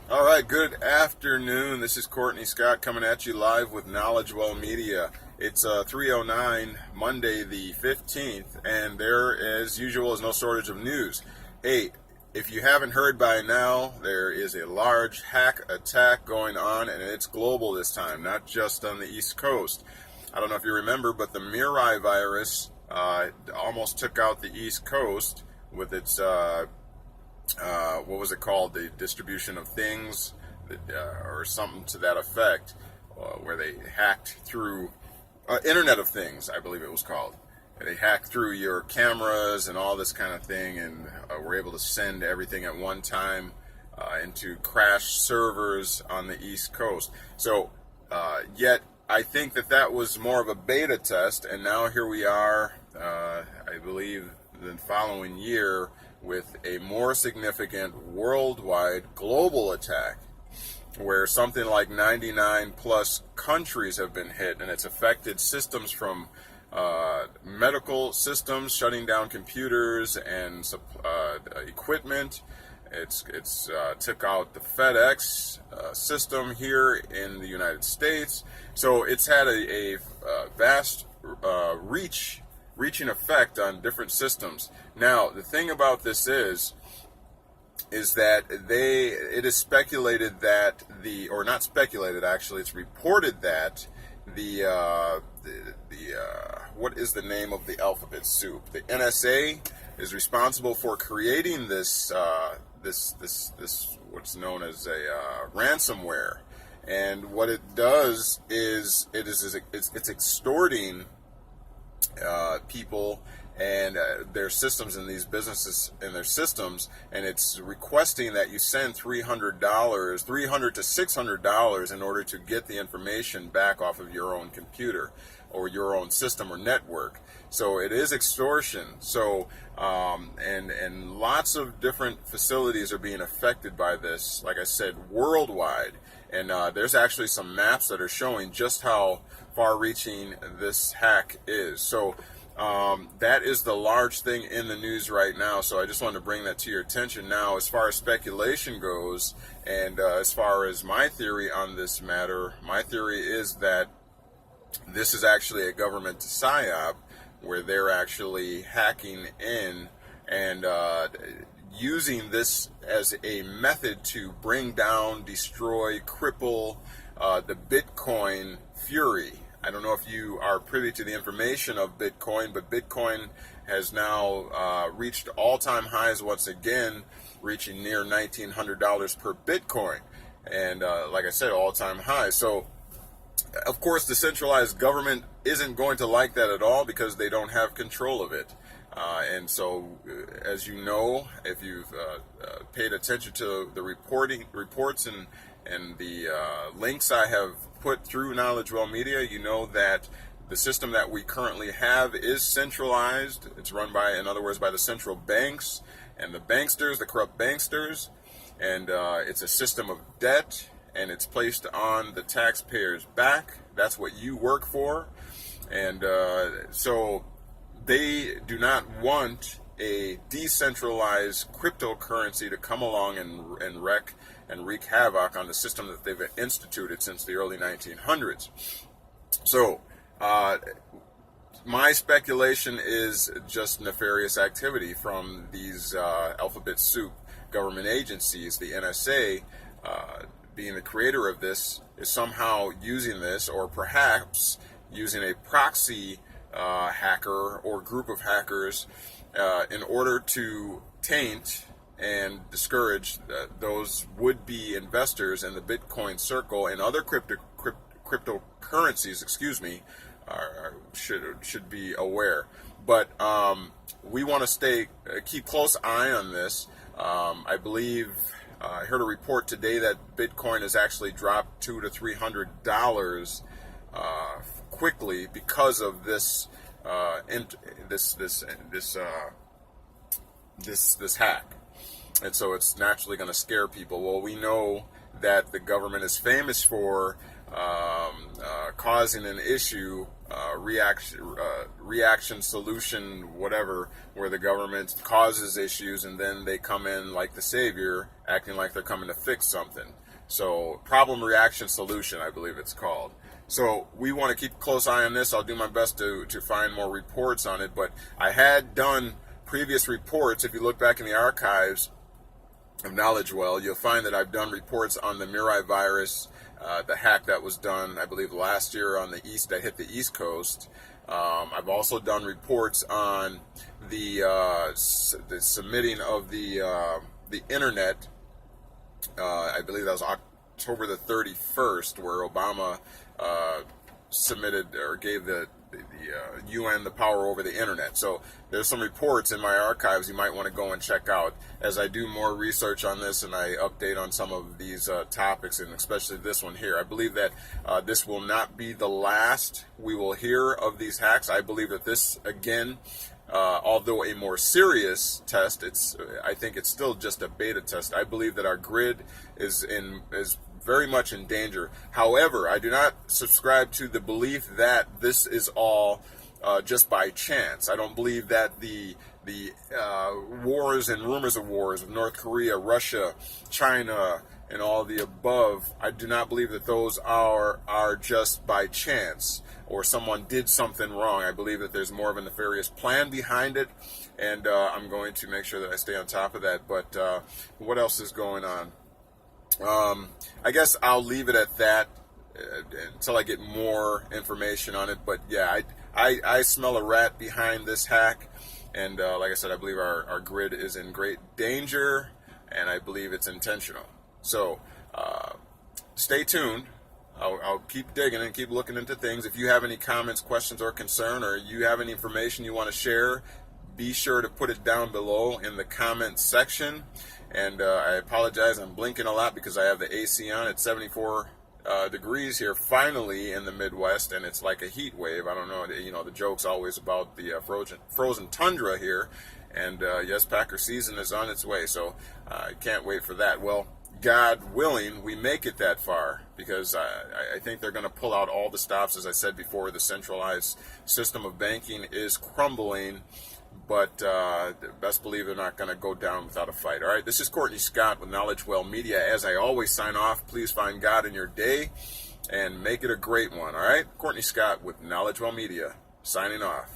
All right, good afternoon. This is Courtney Scott coming at you live with Knowledge Well Media. It's 3:09 Monday the 15th, and there, as usual, is no shortage of news. Hey, if you haven't heard by now, there is a large hack attack going on, and it's global this time, not just on the East Coast. I don't know if you remember, but the Mirai virus almost took out the East Coast with its what was it called? The distribution of things, or something to that effect, where they hacked through Internet of Things, I believe it was called. They hacked through your cameras and all this kind of thing, and were able to send everything at one time into crashed servers on the East Coast. So, yet I think that was more of a beta test, and now here we are. I believe the following year, with a more significant worldwide global attack where something like 99 plus countries have been hit, and it's affected systems from medical systems, shutting down computers and equipment. It's took out the FedEx system here in the United States. So it's had a vast reaching effect on different systems. Now, the thing about this is that it is speculated that or not speculated, actually, it's reported that what is the name of the alphabet soup? The NSA is responsible for creating this what's known as a ransomware, and what it does is it's extorting people and their systems in these businesses and their systems, and it's requesting that you send $300 to $600 in order to get the information back off of your own computer or your own system or network. So it is extortion. So and lots of different facilities are being affected by this, like I said, worldwide. And there's actually some maps that are showing just how far-reaching this hack is. So that is the large thing in the news right now. So I just wanted to bring that to your attention. Now, as far as speculation goes, and as far as my theory on this matter, my theory is that this is actually a government psyop, where they're actually hacking in and using this as a method to bring down, destroy, cripple the Bitcoin fury. I don't know if you are privy to the information of Bitcoin, but Bitcoin has now reached all-time highs once again, reaching near $1,900 per Bitcoin. And like I said, all-time highs. So, of course, the centralized government isn't going to like that at all, because they don't have control of it. And so, as you know, if you've paid attention to the reports and the links I have put through Knowledge Well Media, you know that the system that we currently have is centralized. It's run by, in other words, by the central banks and the banksters, the corrupt banksters, and it's a system of debt, and it's placed on the taxpayer's back. That's what you work for. And so they do not want a decentralized cryptocurrency to come along and wreak havoc on the system that they've instituted since the early 1900s. So, my speculation is just nefarious activity from these alphabet soup government agencies. The NSA, being the creator of this, is somehow using this, or perhaps using a proxy hacker or group of hackers in order to taint and discourage those would-be investors in the Bitcoin circle and other cryptocurrencies, should be aware. But we want to keep close eye on this. I believe I heard a report today that Bitcoin has actually dropped $200 to $300 quickly because of this hack. And so it's naturally going to scare people. Well, we know that the government is famous for causing an issue reaction solution, whatever, where the government causes issues and then they come in like the savior, acting like they're coming to fix something. So problem, reaction, solution, I believe it's called. So we want to keep a close eye on this. I'll do my best to find more reports on it, but I had done previous reports. If you look back in the archives of Knowledge Well, you'll find that I've done reports on the Mirai virus, the hack that was done, I believe, last year on the east, that hit the East Coast. I've also done reports on the submitting of the internet. I believe that was October the 31st, where Obama submitted or gave the UN the power over the internet. So there's some reports in my archives you might want to go and check out as I do more research on this and I update on some of these topics, and especially this one here. I believe that this will not be the last we will hear of these hacks. I believe that this, again, although a more serious test, I think it's still just a beta test. I believe that our grid is very much in danger. However, I do not subscribe to the belief that this is all just by chance. I don't believe that the wars and rumors of wars of North Korea, Russia, China, and all the above, I do not believe that those are just by chance or someone did something wrong. I believe that there's more of a nefarious plan behind it, and I'm going to make sure that I stay on top of that. But what else is going on? I guess I'll leave it at that until I get more information on it. But yeah, I smell a rat behind this hack, and like I said, I believe our grid is in great danger, and I believe it's intentional. So stay tuned. I'll keep digging and keep looking into things. If you have any comments, questions, or concern, or you have any information you want to share, be sure to put it down below in the comment section. And I apologize, I'm blinking a lot because I have the AC on at 74 degrees here finally in the Midwest, and it's like a heat wave. I don't know, the joke's always about the frozen tundra here. And yes, Packer season is on its way, so I can't wait for that. Well, God willing, we make it that far, because I think they're going to pull out all the stops. As I said before, the centralized system of banking is crumbling, but best believe they're not going to go down without a fight. All right, this is Courtney Scott with Knowledge Well Media. As I always sign off, please find God in your day and make it a great one. All right, Courtney Scott with Knowledge Well Media, signing off.